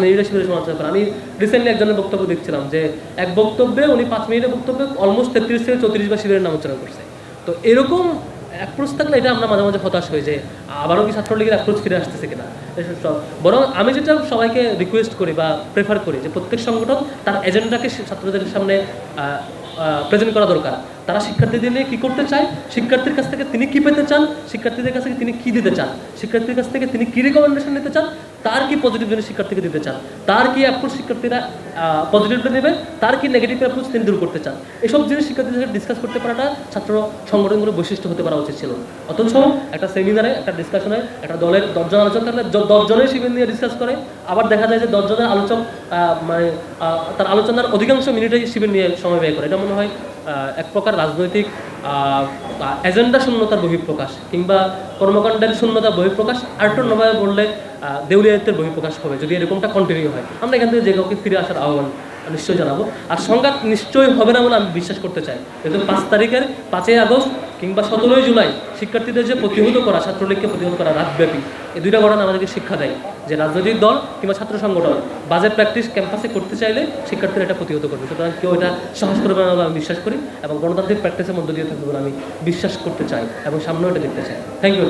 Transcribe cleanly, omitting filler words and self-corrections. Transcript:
মিনিটের শিবিরের সমালোচনা করেন। আমি রিসেন্টলি একজনের বক্তব্য দেখছিলাম যে এক বক্তব্যে উনি 5 মিনিটের বক্তব্যে অলমোস্ট 33 থেকে 34 বার শিবিরের নাম উচ্চারণ করছে। তো এরকম অ্যাপ্রোচ থাকলে এটা আমরা মাঝে মাঝে হতাশ হয়ে যে আবারও কি ছাত্রলীগের অ্যাপ্রোচ ফিরে আসতেছে কিনা। বরং আমি যেটা সবাইকে রিকোয়েস্ট করি বা প্রেফার করি যে প্রত্যেক সংগঠন তার এজেন্ডাকে ছাত্রদের সামনে প্রেজেন্ট করা দরকার। তারা শিক্ষার্থীদের নিয়ে কী করতে চায়, শিক্ষার্থীর কাছ থেকে তিনি কী পেতে চান, শিক্ষার্থীদের কাছ থেকে তিনি কী দিতে চান, শিক্ষার্থীর কাছ থেকে তিনি কী রিকমেন্ডেশন নিতে চান, তার কি পজিটিভ জিনিস শিক্ষার্থীকে দিতে চান, তার কি অ্যাপ্রোচ শিক্ষার্থীরা পজিটিভটা নেবে, তার কি নেগেটিভ অ্যাপ্রোচ তিনি দূর করতে চান। এসব জিনিস শিক্ষার্থীদের সাথে ডিসকাস করতে পারাটা ছাত্র সংগঠনগুলোর বৈশিষ্ট্য হতে পারা উচিত ছিল। অথচ একটা সেমিনারে, একটা ডিসকাশনে, একটা দলের 10 জন আলোচক থাকলে 10 জনের শিবির নিয়ে ডিসকাস করে, আবার দেখা যায় যে 10 জনের আলোচক মানে তার আলোচনার অধিকাংশ মিনিটেই শিবির নিয়ে সময় ব্যয় করে। এটা মনে হয় এক প্রকার রাজনৈতিক এজেন্ডা শূন্যতার বহিঃপ্রকাশ কিংবা কর্মকাণ্ডের শূন্যতার বহিঃপ্রকাশ। আরেকটু অন্যভাবে বললে দেউলিয়াত্বের বহিঃপ্রকাশ হবে যদি এরকমটা কন্টিনিউ হয়। আমরা এখান থেকে যে কাউকে ফিরে আসার আহ্বান নিশ্চয়ই জানাবো। আর সংঘাত নিশ্চয়ই হবে না বলে আমি বিশ্বাস করতে চাই। যেহেতু 5 আগস্ট কিংবা 17 জুলাই শিক্ষার্থীদের যে প্রতিহত করা, ছাত্রলীগকে প্রতিহত করা রাতব্যাপী, এই দুইটা ঘটনা আমাদেরকে শিক্ষা দেয় যে রাজনৈতিক দল কিংবা ছাত্র সংগঠন বাজে প্র্যাকটিস ক্যাম্পাসে করতে চাইলে শিক্ষার্থীরা এটা প্রতিহত করবে। সুতরাং কেউ এটা সাহস করবে না বলে আমি বিশ্বাস করি এবং গণতান্ত্রিক প্র্যাকটিসের মধ্য দিয়ে থাকবে বলে আমি বিশ্বাস করতে চাই এবং সামনেও এটা দেখতে চাই। Thank you.